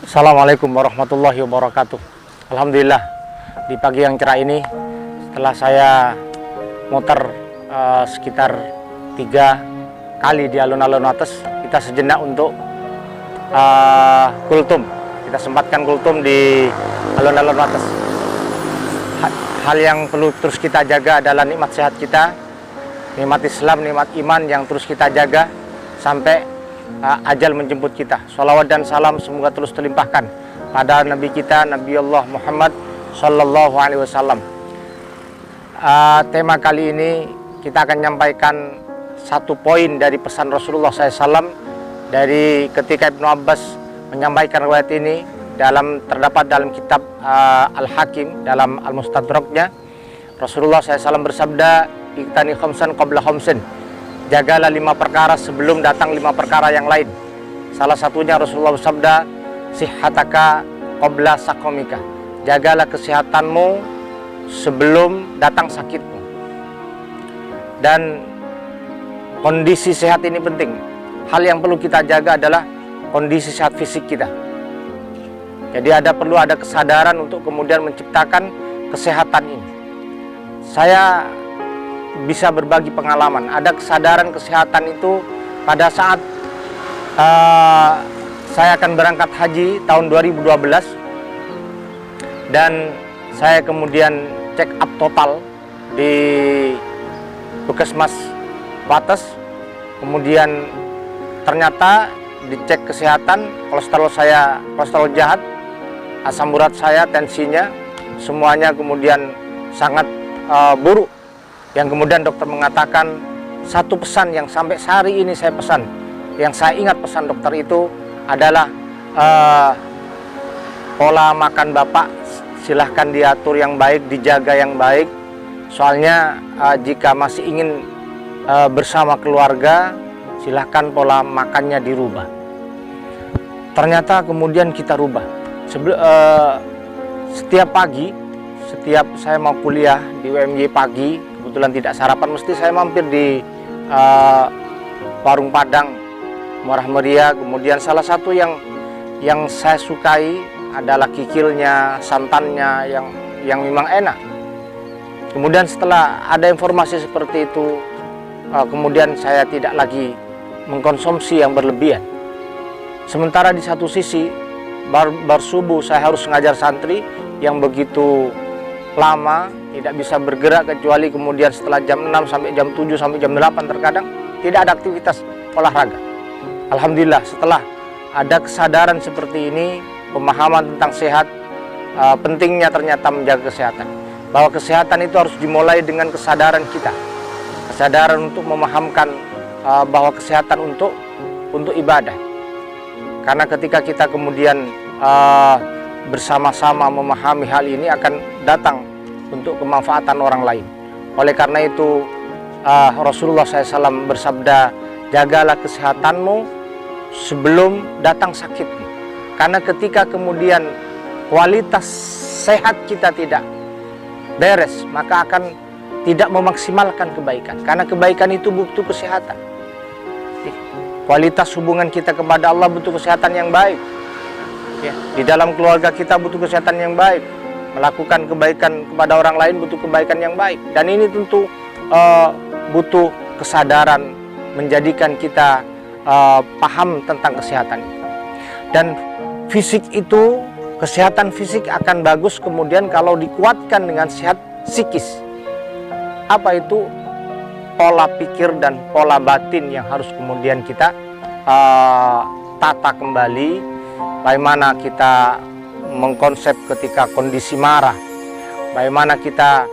Assalamualaikum warahmatullahi wabarakatuh. Alhamdulillah, di pagi yang cerah ini setelah saya muter sekitar 3 kali di alun-alun Wates, kita sejenak untuk kultum. Kita sempatkan kultum di alun-alun Wates. Hal yang perlu terus kita jaga adalah nikmat sehat kita, nikmat Islam, nikmat iman yang terus kita jaga sampai ajal menjemput kita. Sholawat dan salam semoga terus terlimpahkan pada Nabi kita, Nabi Allah Muhammad Sallallahu Alaihi Wasallam. Tema kali ini kita akan menyampaikan satu poin dari pesan Rasulullah SAW dari ketika Ibnu Abbas menyampaikan riwayat ini terdapat dalam kitab Al-Hakim dalam Al-Mustadraknya. Rasulullah SAW bersabda, "Iktani khamsan qabla khamsin." Jagalah 5 perkara sebelum datang 5 perkara yang lain. Salah satunya Rasulullah bersabda, "Sihhataka qabla saqamika." Jagalah kesehatanmu sebelum datang sakitmu. Dan kondisi sehat ini penting. Hal yang perlu kita jaga adalah kondisi sehat fisik kita. Jadi perlu ada kesadaran untuk kemudian menciptakan kesehatan ini. Saya bisa berbagi pengalaman. Ada kesadaran kesehatan itu pada saat saya akan berangkat haji tahun 2012, dan saya kemudian check up total di Puskesmas Wates. Kemudian ternyata dicek kesehatan, kolesterol jahat, asam urat saya, tensinya, semuanya kemudian sangat buruk. Yang kemudian dokter mengatakan satu pesan yang sampai hari ini saya pesan, yang saya ingat pesan dokter itu adalah pola makan Bapak silahkan diatur yang baik, dijaga yang baik. Soalnya jika masih ingin bersama keluarga, silahkan pola makannya dirubah. Ternyata kemudian kita rubah. Setiap pagi, setiap saya mau kuliah di UMY pagi, kebetulan tidak sarapan, mesti saya mampir di warung Padang murah meriah. Kemudian salah satu yang saya sukai adalah kikilnya, santannya yang memang enak. Kemudian setelah ada informasi seperti itu, kemudian saya tidak lagi mengkonsumsi yang berlebihan. Sementara di satu sisi bar subuh saya harus mengajar santri yang begitu lama, tidak bisa bergerak kecuali kemudian setelah jam 6 sampai jam 7 sampai jam 8 terkadang tidak ada aktivitas olahraga. Alhamdulillah, setelah ada kesadaran seperti ini, pemahaman tentang sehat, pentingnya ternyata menjaga kesehatan. Bahwa kesehatan itu harus dimulai dengan kesadaran kita. Kesadaran untuk memahamkan bahwa kesehatan untuk ibadah. Karena ketika kita kemudian bersama-sama memahami hal ini, akan datang untuk kemanfaatan orang lain. Oleh karena itu Rasulullah SAW bersabda, jagalah kesehatanmu sebelum datang sakitmu. Karena ketika kemudian kualitas sehat kita tidak beres, maka akan tidak memaksimalkan kebaikan. Karena kebaikan itu butuh kesehatan. Kualitas hubungan kita kepada Allah butuh kesehatan yang baik. Ya, di dalam keluarga kita butuh kesehatan yang baik. Melakukan kebaikan kepada orang lain butuh kebaikan yang baik. Dan ini tentu butuh kesadaran, menjadikan kita paham tentang kesehatan. Dan fisik itu, kesehatan fisik akan bagus kemudian kalau dikuatkan dengan sehat psikis. Apa itu? Pola pikir dan pola batin yang harus kemudian kita tata kembali. Bagaimana kita mengkonsep ketika kondisi marah, bagaimana kita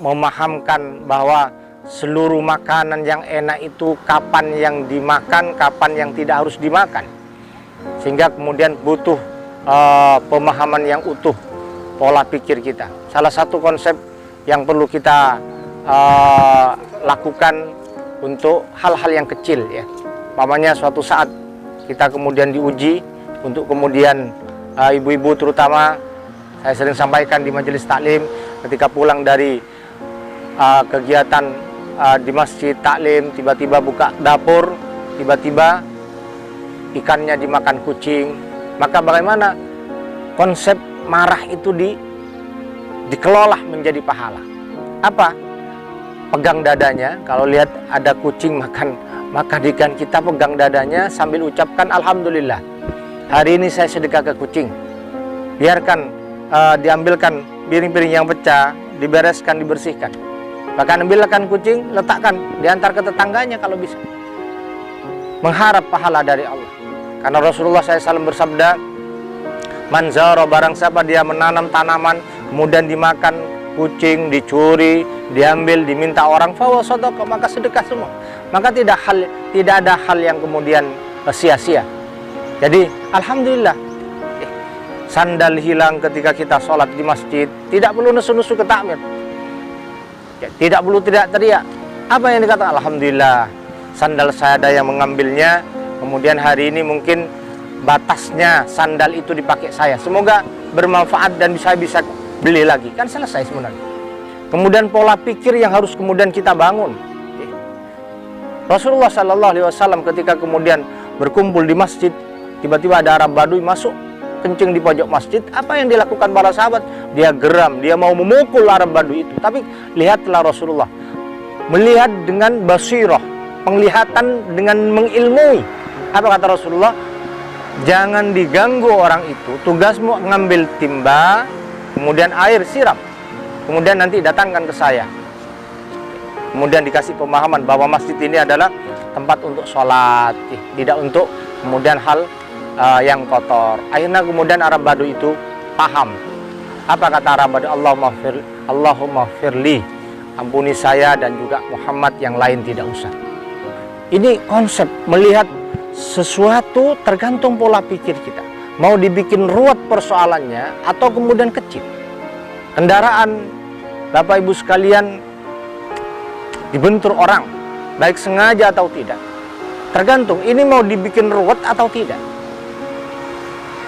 memahamkan bahwa seluruh makanan yang enak itu kapan yang dimakan, kapan yang tidak harus dimakan. Sehingga kemudian butuh pemahaman yang utuh pola pikir kita. Salah satu konsep yang perlu kita lakukan untuk hal-hal yang kecil, ya. Umpamanya suatu saat kita kemudian diuji, untuk kemudian ibu-ibu terutama, saya sering sampaikan di majelis taklim, ketika pulang dari kegiatan di masjid taklim, tiba-tiba buka dapur, tiba-tiba ikannya dimakan kucing, Maka bagaimana konsep marah itu dikelola menjadi pahala? Apa? Pegang dadanya. Kalau lihat ada kucing makan ikan, kita pegang dadanya sambil ucapkan alhamdulillah. Hari ini saya sedekah ke kucing. Biarkan diambilkan piring-piring yang pecah, dibereskan, dibersihkan. Bahkan ambilkan kucing, letakkan, diantar ke tetangganya kalau bisa. Mengharap pahala dari Allah. Karena Rasulullah SAW bersabda, man zara, barang siapa dia menanam tanaman, kemudian dimakan kucing, dicuri, diambil, diminta orang, fawa sadaqah, maka sedekah semua. Maka tidak ada hal yang kemudian sia-sia. Jadi alhamdulillah, sandal hilang ketika kita sholat di masjid, tidak perlu nesu-nesu ke takmir, tidak perlu teriak-teriak. Apa yang dikatakan? Alhamdulillah, sandal saya ada yang mengambilnya, kemudian hari ini mungkin batasnya sandal itu dipakai saya, semoga bermanfaat dan bisa beli lagi, kan selesai sebenarnya. Kemudian pola pikir yang harus kemudian kita bangun. Rasulullah SAW ketika kemudian berkumpul di masjid, tiba-tiba ada Arab Baduy masuk kencing di pojok masjid. Apa yang dilakukan para sahabat? Dia geram, dia mau memukul Arab Baduy itu. Tapi lihatlah Rasulullah melihat dengan basirah, penglihatan dengan mengilmui. Apa kata Rasulullah? Jangan diganggu orang itu, tugasmu ngambil timba, kemudian air siram, kemudian nanti datangkan ke saya. Kemudian dikasih pemahaman bahwa masjid ini adalah tempat untuk sholat, tidak untuk kemudian hal yang kotor. Akhirnya kemudian Arab Baduy itu paham. Apa kata Arab Baduy? Allahumma firli, ampuni saya dan juga Muhammad, yang lain tidak usah. Ini konsep melihat sesuatu tergantung pola pikir kita. Mau dibikin ruwet persoalannya atau kemudian kecil. Kendaraan Bapak Ibu sekalian dibentur orang, baik sengaja atau tidak, tergantung ini mau dibikin ruwet atau tidak.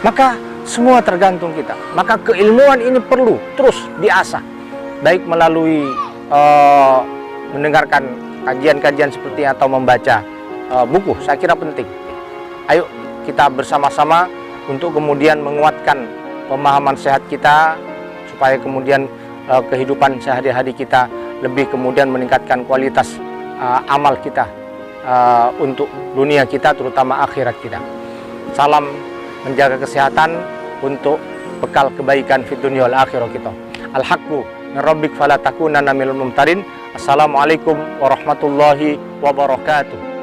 Maka semua tergantung kita. Maka keilmuan ini perlu terus diasah, baik melalui mendengarkan kajian-kajian seperti atau membaca buku. Saya kira penting. Ayo kita bersama-sama untuk kemudian menguatkan pemahaman sehat kita, supaya kemudian kehidupan sehari-hari kita lebih kemudian meningkatkan kualitas amal kita untuk dunia kita, terutama akhirat kita. Salam menjaga kesehatan untuk bekal kebaikan fid dunya wal akhirah kita. Al-haqqu min rabbik fala takunanna minal mumtarin. Assalamualaikum warahmatullahi wabarakatuh.